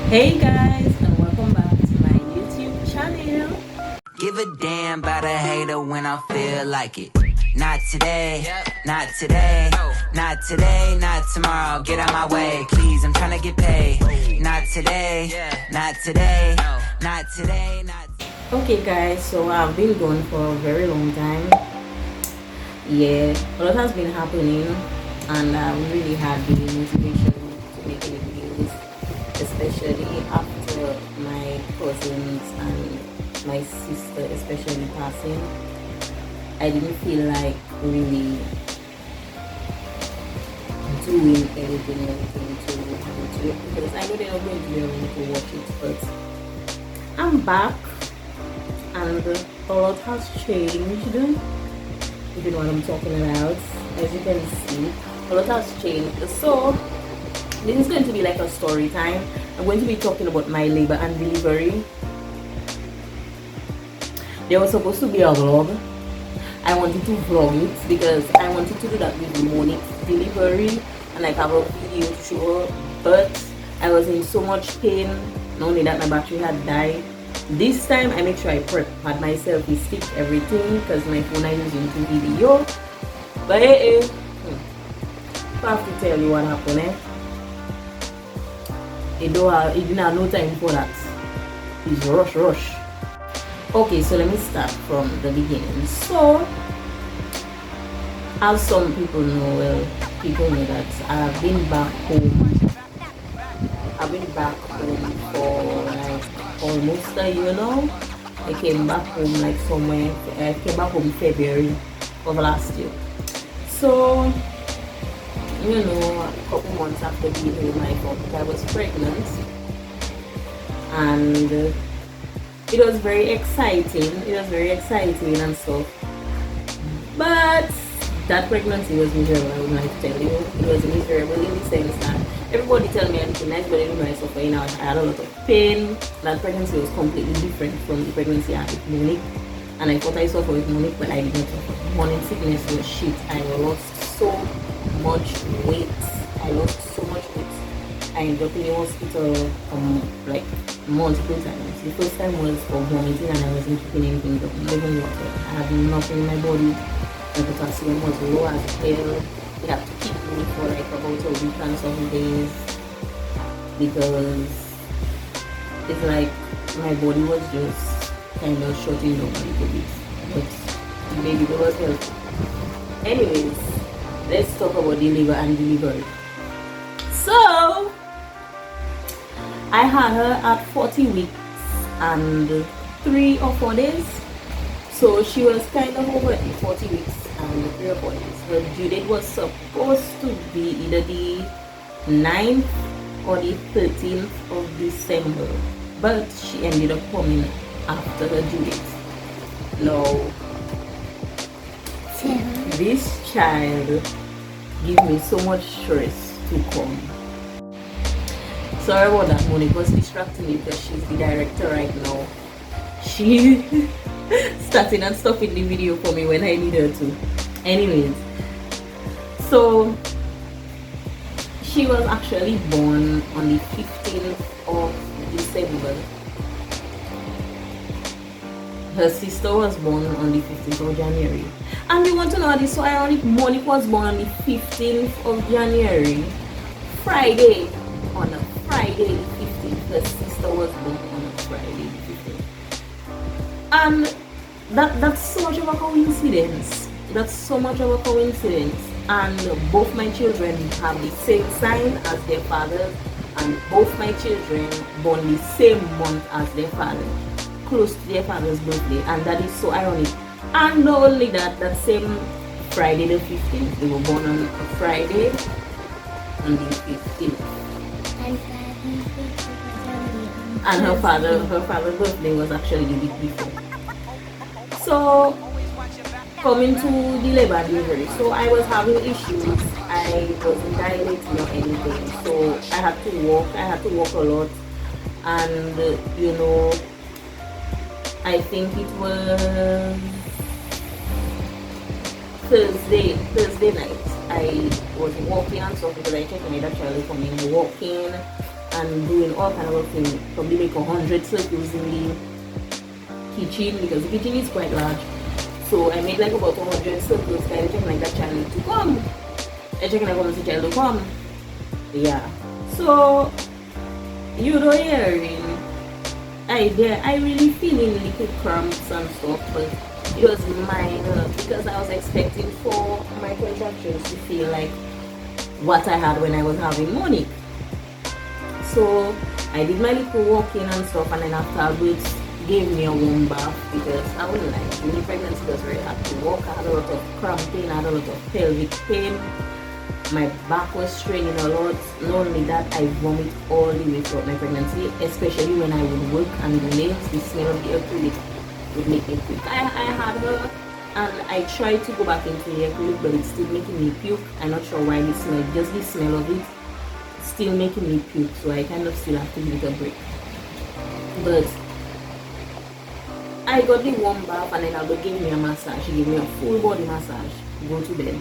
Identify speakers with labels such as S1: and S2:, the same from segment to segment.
S1: Hey guys, and welcome back to my YouTube channel.
S2: Give a damn about a hater when I feel like it. Not today, not today, not today, not tomorrow. Get out my way, please. I'm trying to get paid. Not today, not today, not today, not.
S1: Okay, guys, so I've been gone for a very long time. Yeah, a lot has been happening, and I really had the motivation to make any videos, especially after my cousins and my sister, especially passing. I didn't feel like really doing anything to it because I know they're not going to be able to watch it, but I'm back and a lot has changed, if you know what I'm talking about. As you can see, a lot has changed. So this is going to be like a story time. I'm going to be talking about my labor and delivery. There was supposed to be a vlog. I wanted to vlog it because I wanted to do that with Monique's delivery and like have a video to show her, but I was in so much pain. Not only that, my battery had died. This time I make sure I had my selfie stick, everything, because my phone I'm using to video. But I have to tell you what happened. It didn't have no time for that. It's rush. Okay, so let me start from the beginning. So, as some people know, people know that I've been back home. I've been back home for like almost a year now. I came back home like somewhere. I came back home February of last year. So, you know, a couple months after being home, I thought that I was pregnant, and it was very exciting. And stuff. But that pregnancy was miserable. I would like to tell you, it was miserable in the sense that everybody tell me everything nice, but anyway, I suffer. You know, I had a lot of pain. That pregnancy was completely different from the pregnancy I had with Monique, and I thought I suffered with Monique, but I didn't suffer. Morning sickness was shit. I lost so much weight. I ended up in the hospital like multiple times. The first time was for vomiting and I wasn't keeping anything up, living water. I had nothing in my body. My potassium was low as hell. They had to keep me for like about a week and some days because it's like my body was just kind of shutting down a little bit. But maybe it was healthy. Anyways, let's talk about the labor and delivery. So I had her at 40 weeks and 3 or 4 days. So she was kind of over the 40 weeks and 3 or 4 days. Her due date was supposed to be either the 9th or the 13th of December. But she ended up coming after her due date. Now, this child gave me so much stress to come. Sorry about that, Monique was distracting me because she's the director right now. She starting and stopping the video for me when I need her to. Anyways, so she was actually born on the 15th of December. Her sister was born on the 15th of January. And you want to know this, so ironic, Monique was born on the 15th of January. Friday, on a Friday the 15th. Her sister was born on a Friday the 15th. And that's so much of a coincidence. And both my children have the same sign as their fathers, and both my children born the same month as their father, close to their father's birthday, and that is so ironic. And not only that, that same Friday the 15th, they were born on a Friday on the 15th. And her father's birthday was actually the week before. So, coming to the labor and delivery, so I was having issues. I wasn't dilating or anything, so I had to walk a lot. And you know, I think it was Thursday night. I was walking and stuff because I checked my child coming walking, and doing all kind of things. Probably make 100 circles in the kitchen because the kitchen is quite large. So I made like about 100 circles. I checking like that child to come. I checking like the child to come. Yeah. So you know hearing I really feeling little cramps and stuff, but it was minor because I was expecting for my contractions to feel like what I had when I was having money. So I did my little walking and stuff, and then afterwards gave me a warm bath because I wouldn't like during pregnancy was very hard to walk. I had a lot of cramping, I had a lot of pelvic pain. My back was straining a lot. Not only that, I vomit all the way throughout my pregnancy, especially when I would work and the nails. The smell of the acrylic would make me puke. I had her and I tried to go back into the acrylic, but it's still making me puke. I'm not sure why the smell, just the smell of it still making me puke, so I kind of still have to give it a break. But I got the warm bath and then Albert gave me a massage. She gave me a full body massage. Go to bed.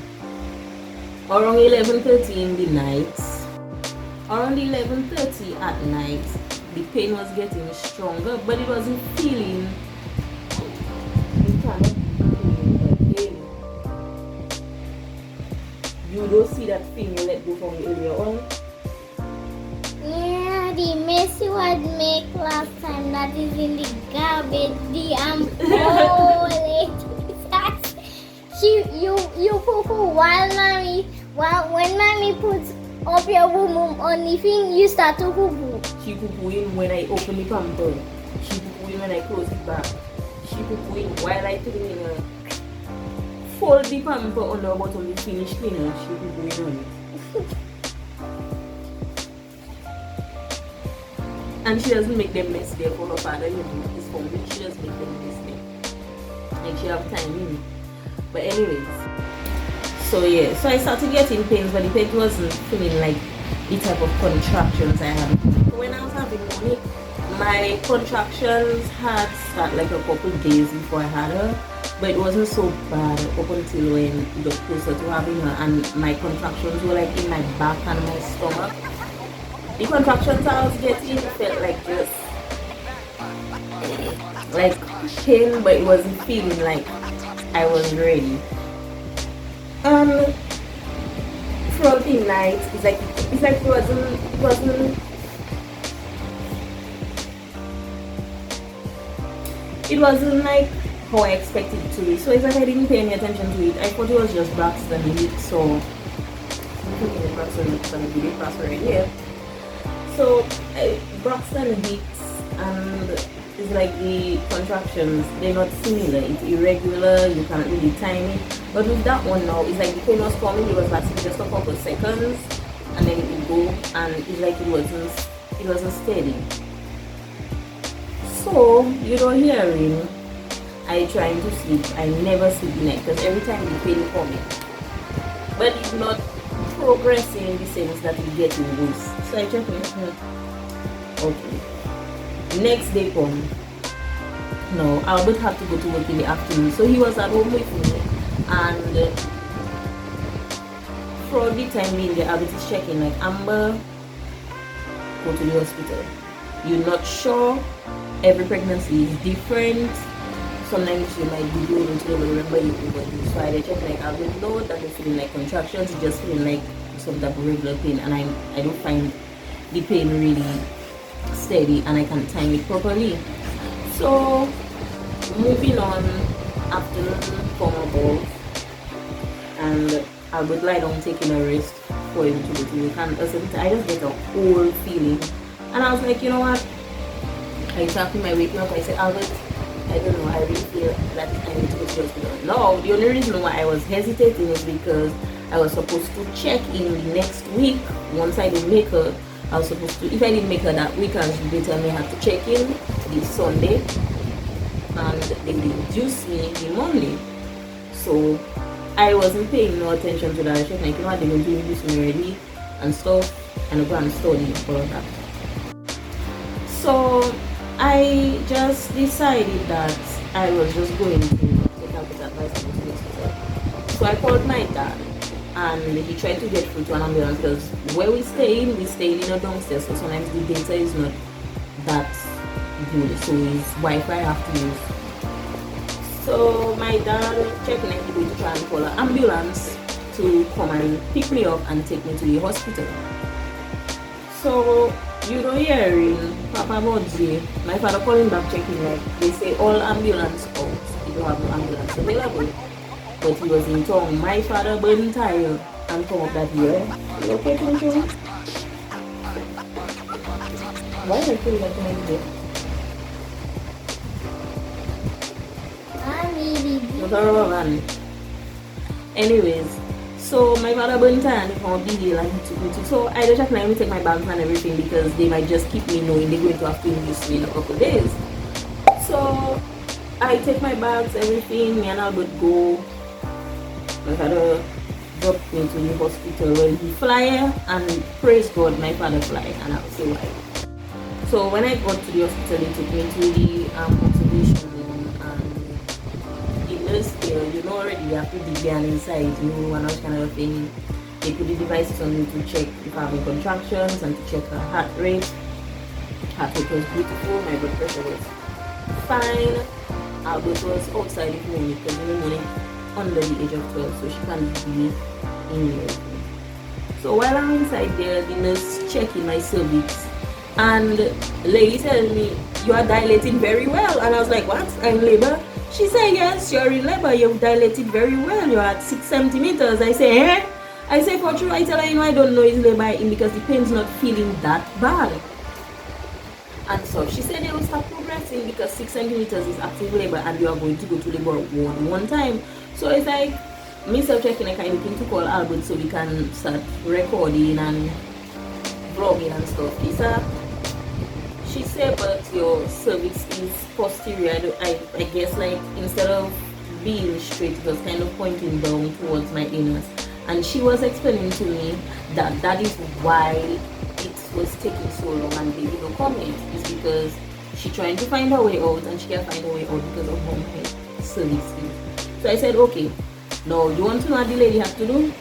S1: Around 11:30 in the night, around 11:30 at night, the pain was getting stronger, but it wasn't feeling the kind of pain. You don't see that thing you let go from me earlier on?
S3: Yeah, the mess you had make last time that is in the garbage, the you poo while when mommy puts up your boom on the thing, you start to poo.
S1: She poo-pooing when I open the pamper. She poo-pooing when I close it back. She poo-pooing while I put it in her. Fold the pamper on the bottom to finish cleaner. She poo-pooing on it. And she doesn't make them mess there for her father. It's for me. She doesn't make them mess there. Like she have time in it. But anyways. So yeah, so I started getting pains, but the pain wasn't feeling like the type of contractions I had. When I was having money, my contractions had started like a couple days before I had her, but it wasn't so bad up until when it got closer to having her, and my contractions were like in my back and my stomach. The contractions I was getting felt like just like pain, but it wasn't feeling like I was ready. Throughout the night, it's like it wasn't like how I expected it to be. So it's like I didn't pay any attention to it. I thought it was just Braxton heat, so I'm thinking the Braxton heat and the big pass right here. So Braxton heat and it's like the contractions, they're not similar, it's irregular, you can't really time it. But with that one now, it's like the pain was coming, it was lasting just a couple of seconds and then it would go, and it's like it wasn't steady. So you know, hearing I trying to sleep, I never sleep the night because every time the pain coming, but it's not progressing in the sense that it's getting worse. So I check it. Okay. Next day come. No, Albert had to go to work in the afternoon, so he was at home with me, and for the time being, the Albert is checking like, Amber, go to the hospital. You're not sure. Every pregnancy is different. Sometimes you might be doing it, you don't remember you overdue. So I check like, Albert, no, that is feeling like contractions, it's just feeling like some type of regular pain, and I don't find the pain really steady and I can't time it properly. So moving on, afternoon come about and I would lie down taking a rest for him to go to work, and I just get a whole feeling, and I was like, you know what, I talked to my waking up, I said, Albert, I don't know, I really feel that I need to go to the hospital. No, the only reason why I was hesitating is because I was supposed to check in the next week. Once I didn't make her, I was supposed to, if I didn't make her that week, they tell me I had to check in this Sunday, and they reduced me the Monday. So I wasn't paying no attention to that. I was like, you know what, they're going to reduce me already and stuff, and I'm going to study for that. So I just decided that I was just going to take out his advice and go to the hospital. So I called my dad and he tried to get through to an ambulance because where we stay in a downstairs, so sometimes the data is not that good, so his Wi-Fi have to use. So my dad checking like going to try and call an ambulance to come and pick me up and take me to the hospital. So you know, hearing Papa Barbee, my father calling back checking like they say all ambulance out, you don't have no ambulance available. But he was in town. My father burning tire and come up that year. You okay, Tunchu? Why are you feeling like that? Anyways, so my father burnt and he found the hill and he took me to. So I just let me take my bags and everything because they might just keep me knowing they're going to have to use me in a couple of days. So I take my bags, everything, me and Albert go. My father dropped me to the hospital where he fly and praise God my father fly and I'll say why. So when I got to the hospital, they took me to the observation room and there, you know already you have to dig down inside, you know, and all kind of thing. They put the devices on me to check if I'm having contractions and to check her heart rate. Heart rate was beautiful, my blood pressure was fine. Albert was outside the morning because in the morning under the age of 12, so she can't be in here. So while I'm inside there, the nurse checking my cervix and the lady telling me, you are dilating very well. And I was like, what? I'm in labor? She said, yes, you're in labor. You've dilated very well. You're at 6 centimeters. I say, eh? I say, for true, I tell her, you know, I don't know it's labor because the pain's not feeling that bad. And so she said they will start progressing because 6 centimeters is active labor and you are going to go to labor one time. So it's like, me self checking, I kind of looking to call Albert so we can start recording and vlogging and stuff. She said, but your cervix is posterior. I guess like instead of being straight, it was kind of pointing down towards my anus. And she was explaining to me that that is why it was taking so long and they didn't come in. It's because she's trying to find her way out and she can't find her way out because of how my cervix is. So I said, okay, now you want to know what the lady had to do?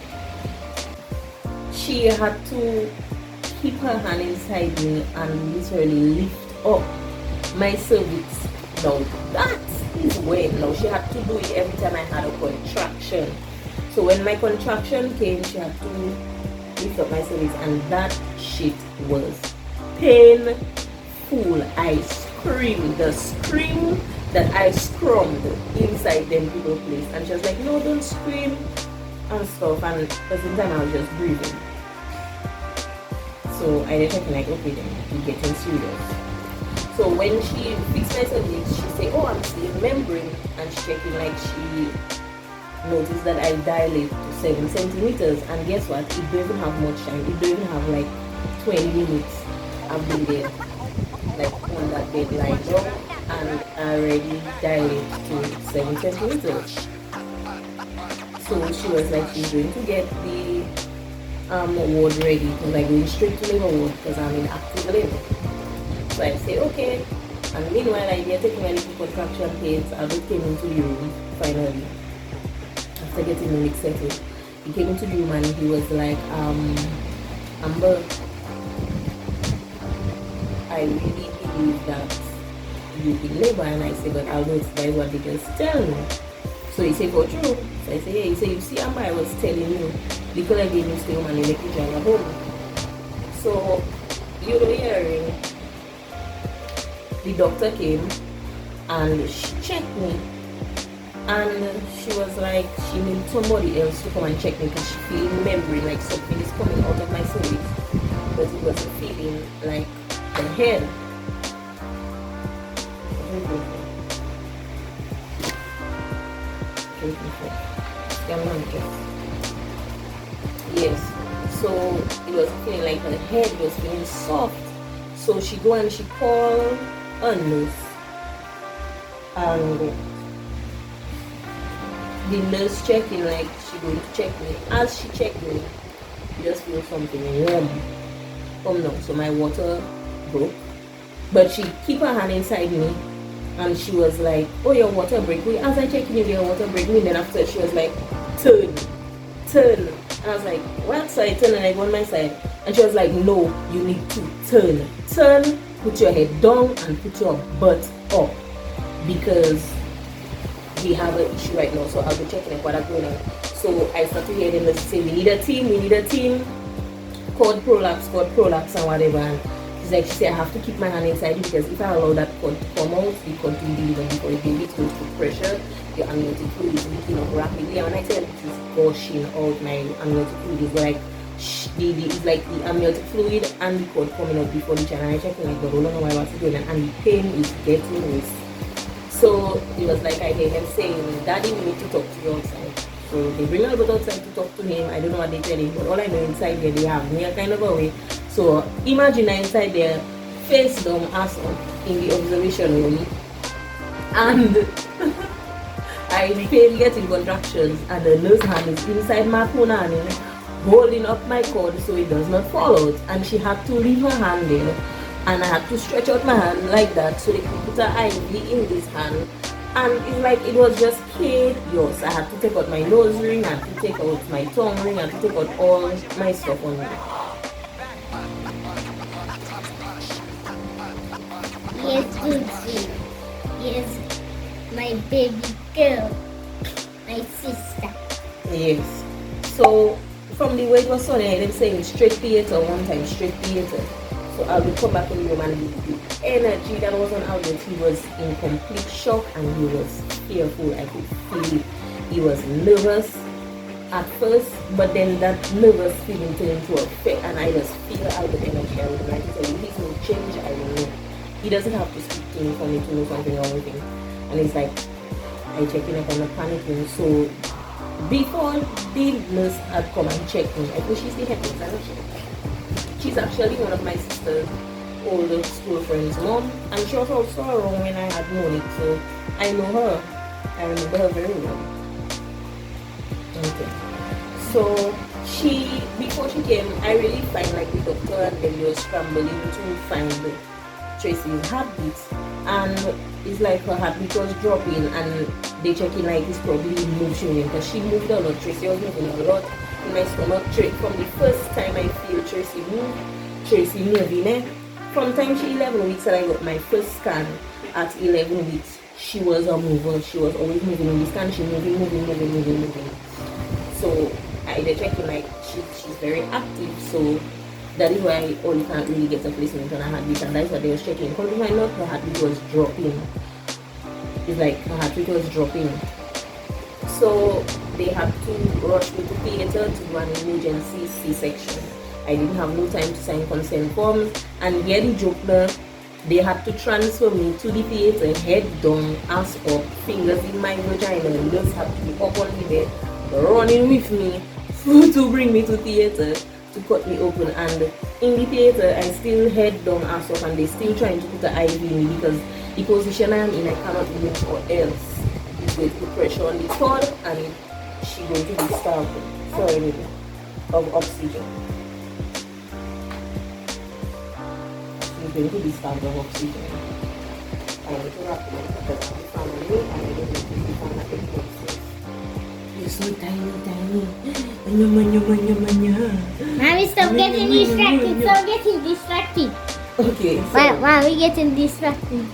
S1: She had to keep her hand inside me and literally lift up my cervix. Now that is when, now she had to do it every time I had a contraction. So when my contraction came, she had to lift up my cervix and that shit was painful. I screamed, the scream that I screamed inside them people place, and she was like, no, don't scream and stuff, and at the same time I was just breathing. So I did thinking like, okay then, we're getting serious. So when she fixed my cervix, she said, oh, I'm seeing membrane, and she checking like she noticed that I dilate to 7 centimeters, and guess what, it don't even have much time. It don't even have like 20 minutes. I've been there like on that bed lying down and I already dilate to 7 centimeters. So she was like, she's going to get the ward ready because I'm going straight to labor ward because I'm in active labor. So I say okay, and meanwhile I did taking my little contraction pains. I just came into the room finally after getting the mix settled. He came into the room and he was like, Amber, I really believe that you're in labor. And I say, but I'll know that is what they just tell me. So he said, for true. So I say, yeah. He said, you see, Amber, I was telling you, the color gave me stay home and make you join at home. So you know, hearing, the doctor came and she checked me. And she was like, she needs somebody else to come and check me because she feeling membrane, like something is coming out of my cervix. But it wasn't feeling like the head. Yes. So it was feeling like her head was feeling soft. So she go and she called a nurse. And the nurse checking, like she going to check me. As she checked me, she just feel something warm come down. So my water broke, but she keep her hand inside me, and she was like, "Oh, your water break." As I checked you, your water break me. Then after she was like, "Turn," And I was like, what? So I turned and I go on my side. And she was like, no, you need to turn. Turn, put your head down and put your butt up. Because we have an issue right now. So I'll be checking up what's going on. So I started hearing them say, we need a team. Cord prolapse and whatever. And she's like, she said, I have to keep my hand inside because if I allow that cord to come out, the cord to deliver before the baby, it's going to put pressure. Your amniotic fluid is leaking up rapidly. And when I said it is gushing out, my amniotic fluid is like, it's like the amniotic fluid and the cord coming out before the child. And I checked like, but I don't know why what's going on. And the pain is getting worse. So it was like I hear him saying, Daddy, we need to talk to you outside. So they bring Albert outside to talk to him. I don't know what they tell him, but all I know inside there, they have me a kind of a way. So imagine I'm inside there, face down, ass up in the observation room. And I feel getting contractions and the nurse hand is inside my punani holding up my cord so it does not fall out. And she had to leave her hand in and I had to stretch out my hand like that so they could put her IV in this hand. And it's like it was just chaos. I had to take out my nose ring, I had to take out my tongue ring, I had to take out all my stuff on me.
S3: Yes, Gucci. Yes, my baby girl. My sister.
S1: Yes. So from the way it was Sunday, I didn't say straight theater one time, straight theater. So I would come back in the room and the energy that was on Albert, he was in complete shock and he was fearful. I could feel it. He was nervous at first, but then that nervous feeling turned into a fear and I just feel Albert energy. I would like to tell you, he's no change, I don't know. He doesn't have to speak to me for me to know something wrong with him. And it's like, I checking up on the panicking. So before the nurse had come and checked me, I think she's the head nurse. She's actually one of my sister's older school friends' mom, and she was also around when I had known it, so I know her. I remember her very well. Okay. So before she came, I really find like the doctor and then they were scrambling to find Tracy's heartbeat, and it's like her heartbeat was dropping, and they checking like it's probably motion because she moved a lot. Tracy was moving a lot. In my stomach. From the first time I feel Tracy move, Tracy moving. From time she 11 weeks and I got my first scan at 11 weeks, she was a mover. She was always moving in the scan. She moving. So they're checking like she's very active. So that is why you can't really get a placement on her heartbeat, and that's what they was checking. Because I know her heartbeat was dropping. It's like her heartbeat was dropping. So they had to rush me to theater to do an emergency C-section. I didn't have no time to sign consent forms, and here the joke there, they had to transfer me to the theater, head down, ass up, fingers in my vagina, and just had to be up on the bed, running with me to bring me to theater to cut me open. And in the theater, I still head down, ass up, and they still trying to put the IV in me because the position I am in, I cannot move or else. With the pressure on the cord and she going to be starved of oxygen. She's going to be starved of oxygen. I need to wrap it up because I'm family and I don't need to be found at the process. You're so tiny.
S3: Mommy, stop getting distracted.
S1: Okay. So
S3: Why are we getting distracted?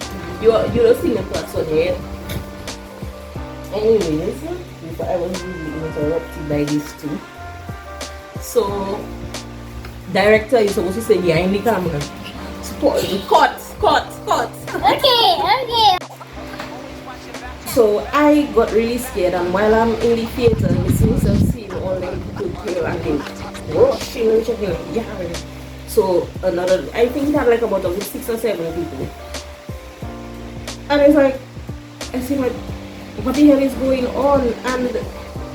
S1: you don't see the class on here. Anyways, before I was really interrupted by these two. So, director is supposed to say behind the camera. Cut.
S3: Okay.
S1: So I got really scared, and while I'm in the theater, listening to scene all the people here and they rushing and checking. Yeah. So I think it had like about 6 or 7 people, and it's like I see what the hell is going on? And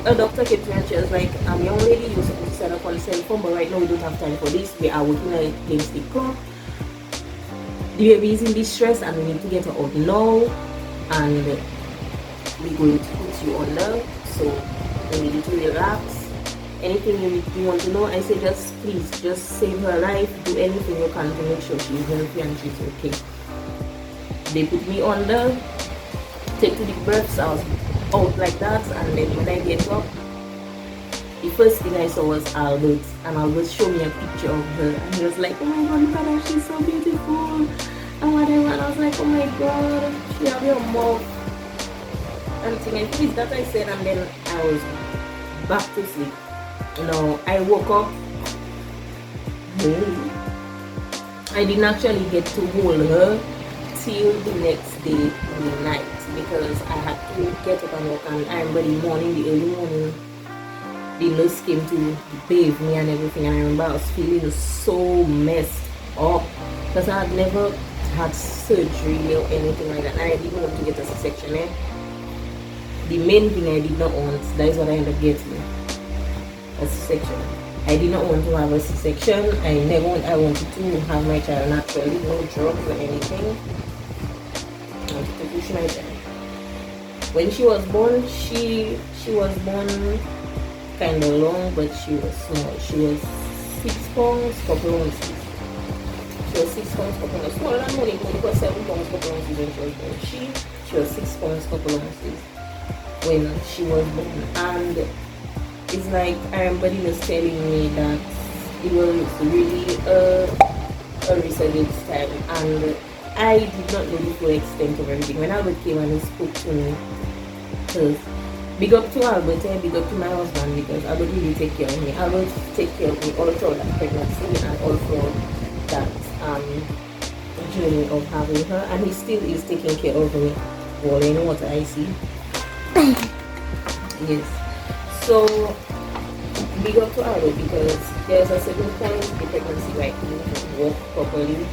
S1: a doctor came to me and she was like, young lady, you're supposed to sign up consent form, but right now we don't have time for this. We are working against the clock. The baby is in distress and we need to get her out now. And we're going to put you under. So we need you to relax. Anything you want to know, I say please save her life. Do anything you can to make sure she's healthy and she's okay. They put me under. Take to the breaths, I was out like that, and then when I get up, the first thing I saw was Albert, and Albert showed me a picture of her, and he was like, oh my god, look at her, she's so beautiful, and whatever. And I was like, oh my god, she have your mouth and thing, and please that I said, and then I was back to sleep. I woke up. I didn't actually get to hold her till the next day in the night, because I had to get up and walk, and I remember the early morning, the nurse came to bathe me and everything, and I remember I was feeling so messed up because I had never had surgery or anything like that, and I didn't want to get a C-section. The main thing I did not want, that is what I ended up getting, a C-section. I did not want to have a C-section. I wanted to have my child naturally, no drugs or anything. I wanted to push my child. When she was born, she was born kind of long, but she was small. She was 6 pounds, couple ounces. She was 6 pounds, couple ounces. Smaller than Monique. Monique was 7 pounds, couple ounces when she was born. She was 6 pounds, couple ounces when she was born. And it's like, I remember he was telling me that it was really a resurgence time, and I did not know the full extent of everything. When Albert came and he spoke to me, because big up to Albert, big up to my husband, because Albert really take care of me. Albert take care of me all through that pregnancy and all through that journey of having her, and he still is taking care of me. Well, you know what I see. Yes. So, big up to Albert, because there's a certain time in the pregnancy where I couldn't walk properly.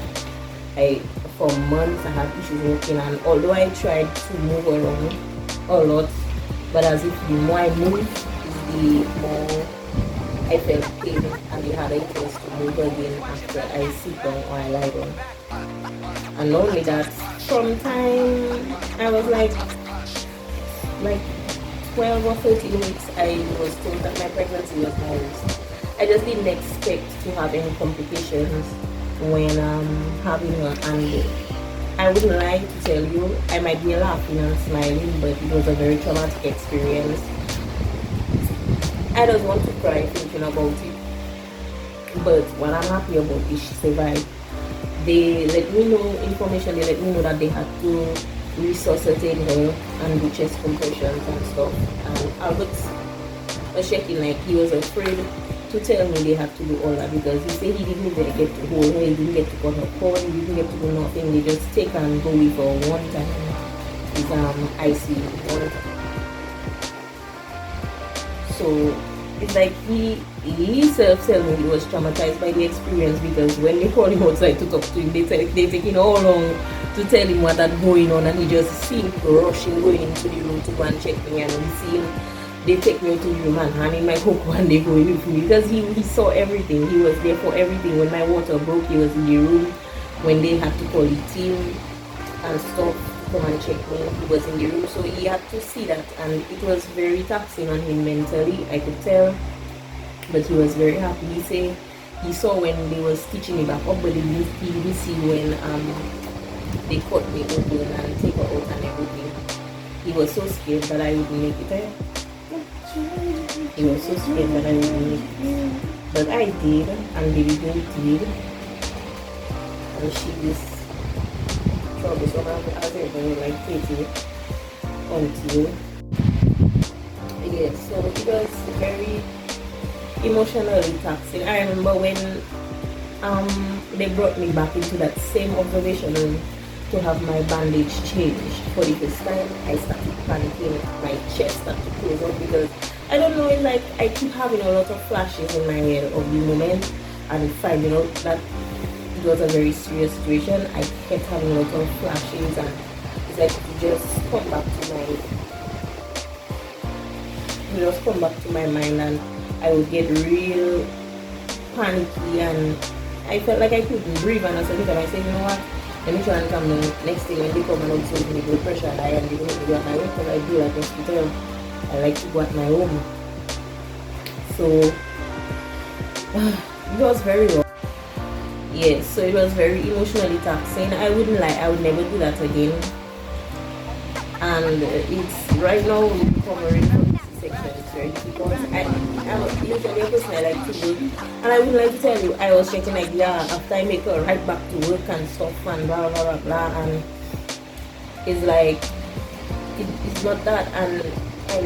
S1: For months I had issues walking, and although I tried to move around a lot, but as if the more I moved, the more I felt pain, and the harder it was to move again after I sit down or I lie down. And not only that, from time I was like 12 or 13 weeks, I was told that my pregnancy was my risk. I just didn't expect to have any complications when having her, and I wouldn't lie to tell you, I might be laughing and smiling, but it was a very traumatic experience. I just want to cry thinking about it, but what I'm happy about is she survived. They let me know information, they let me know that they had to resuscitate her and do chest compressions and stuff. And Albert was checking, like he was afraid to tell me they had to do all that, because he said he didn't even get to hold her, he didn't get to cut her cord, he didn't get to do nothing. They just take and go with her one time. It's ICU one time. So it's like he himself tell me he was traumatized by the experience, because when they call him outside to talk to him, they taking all long to tell him what had going on, and he just see him rushing going into the room to go and check me, and we see him, they take me to the room and hand in my cocoa and they go in with me, because he saw everything. He was there for everything. When my water broke, he was in the room. When they had to call the team and stuff to come and check me, he was in the room. So he had to see that, and it was very taxing on him mentally, I could tell, but he was very happy. He said he saw when they were stitching me back up, but he didn't see when they cut me open and take her out and everything. He was so scared that I wouldn't make it. He was so scared that I wouldn't make it. But I did, and baby girl did. And she is troublesome as ever, like Katie, until yes. So it was very emotionally taxing. I remember when they brought me back into that same observation room to have my bandage changed for the first time. I started panicking, my chest started to close up, because I don't know, it's like I keep having a lot of flashes in my head of the moment, and finding out that it was a very serious situation. I kept having a lot of flashes, and it's like it just come back to my mind, and I would get real panicky, and I felt like I couldn't breathe. And I said to myself, you know what, let me try and come down. Next day when they come and observe me blood pressure, and they don't let me go at my room, because I do at the hospital. I like to go at my home. So it was very rough. Yes, so it was very emotionally taxing. I wouldn't lie, I would never do that again. And it's right now recovering from section is very difficult. I'm usually a person I like to work, and I would like to tell you, I was checking like, yeah, after I make her right back to work and stuff and blah blah blah blah, and it's like it's not that. And I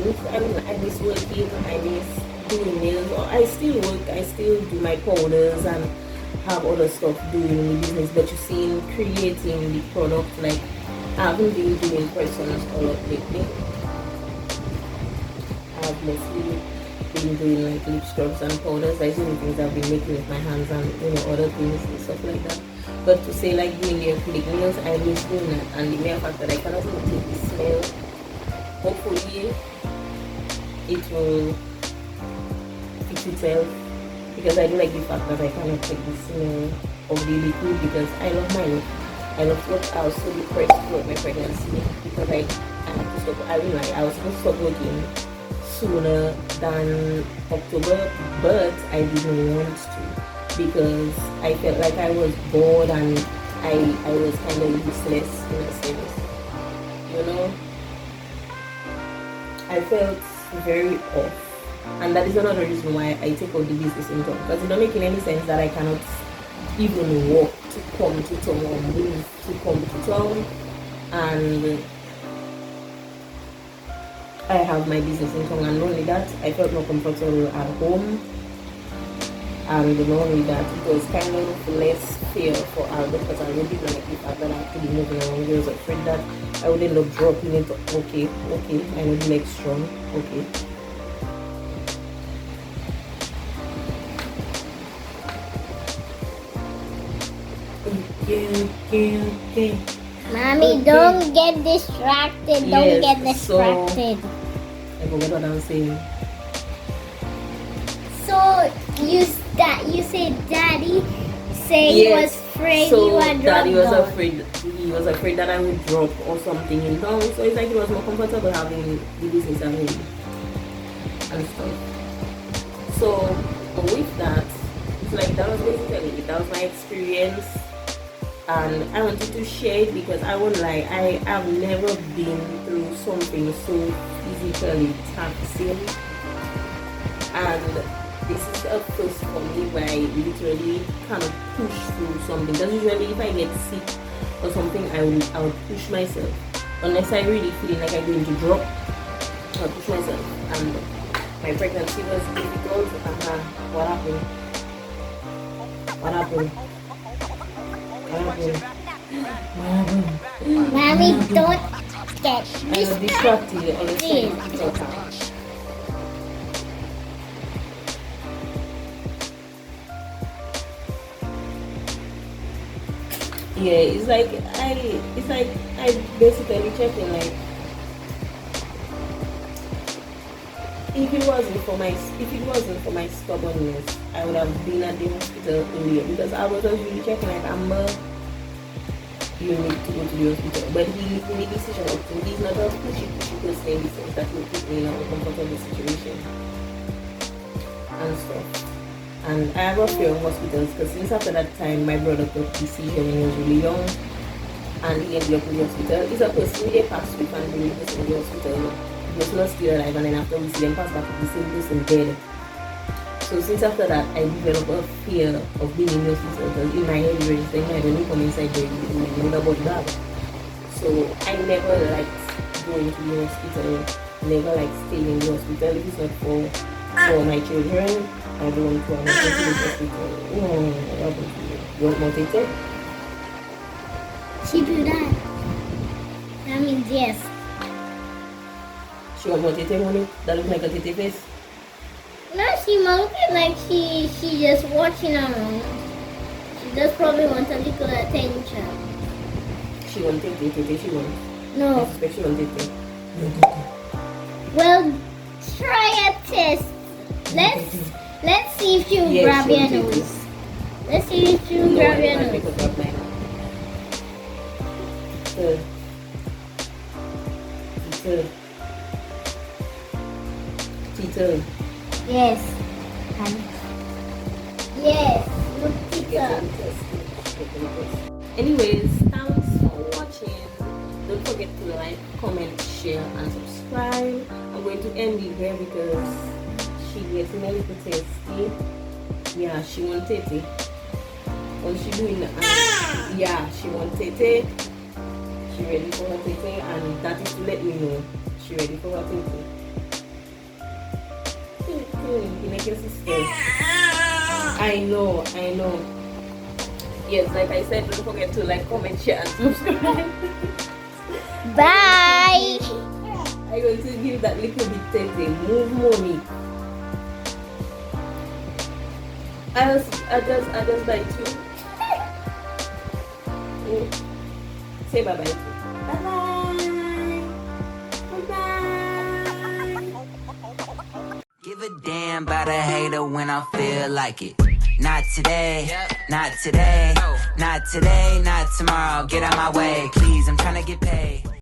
S1: miss working, I miss doing nails, or I still work, I still do my powders and have other stuff doing in the business. But you see, in creating the product, like I haven't been doing persons a lot lately. I've mostly been doing like lip scrubs and powders. Like the things I've been making with my hands, and other things and stuff like that. But to say like doing the acrylic nails, I miss doing that. And the mere fact that I cannot even take the smell, hopefully it will fix itself, because I do like the fact that I cannot take the smell of the liquid, because I love my look. I love to work. I was so depressed throughout my pregnancy because I had to stop. I was supposed to stop working sooner than October, but I didn't want to, because I felt like I was bored and I was kind of useless in a sense. I felt very off. And that is another reason why I take out the business income, because it don't make any sense that I cannot even walk to come to town or move to come to town, and I have my business income. And not only that, I felt more comfortable at home, and not only that, it was kind of less fear for Albert, because I really don't like the fact that I have to be moving around. I was afraid that I would end up dropping it. Okay, I know the leg's strong, okay. Okay.
S3: Mommy, don't get distracted. Don't get distracted.
S1: So, I forgot what I was saying.
S3: So you said Daddy said he was afraid you would drop.
S1: Daddy was afraid. He was afraid that I would drop or something in town. So it's like he was more comfortable having the business at home and stuff. So with that, it's like that was basically it. That was my experience. And I wanted to share it because I won't lie, I have never been through something so physically taxing. And this is a first for me where I literally kind of push through something. Because usually if I get sick or something, I would push myself. Unless I really feeling like I'm going to drop, I'll push myself. And my pregnancy was difficult. What happened?
S3: Mommy, don't get
S1: distracted. Yeah, it's like I basically checking like if it wasn't for my stubbornness, I would have been at the hospital earlier, because I was just really checking like you need to go to the hospital. But he made the decision up to me. He's not a pushy person in the sense that will put me in a uncomfortable situation and stuff. And I have a fear of hospitals, because since after that time my brother got the seizure when he was really young, and he ended up in the hospital. He's a person they pass with and bring this in the hospital. He was not still alive, and then after we see them pass back to the same person dead. So since after that, I developed a fear of being in the hospital, because in my head, registered in my head, when you come inside there, you know about that. So I never liked going to the hospital, never liked staying in the hospital. If it's not for my children, I don't want to go to the hospital. What happened to you? You want more tete?
S3: She do that. That means yes.
S1: She want more tete, money? That looks like a tete face.
S3: No, she looking like she just watching around. She just probably wants a little attention.
S1: She won't take tete, she won't.
S3: No.
S1: I suspect she won't take tete.
S3: Well, try a test. Let's see if she'll grab your nose. Let's see if she'll grab your nose.
S1: Tita.
S3: Yes. Yes. Look, Tita.
S1: Anyways, thanks for watching. Don't forget to like, comment, share. share, and subscribe. I'm going to end it here because she getting a little tasty. Yeah, she wants it. When she doing yeah, she wants it. She ready for her tete, and that is to let me know she ready for her tete. You make your sister. I know. Yes, like I said, don't forget to like, comment, share, and subscribe.
S3: Bye.
S1: I'm going to give that little bit tete. Move, mommy. I just bite you. Say bye bye. Bye bye. Bye bye.
S2: Give a damn about a hater when I feel like it. Not today, not today, not today, not tomorrow. Get out my way, please. I'm trying to get paid.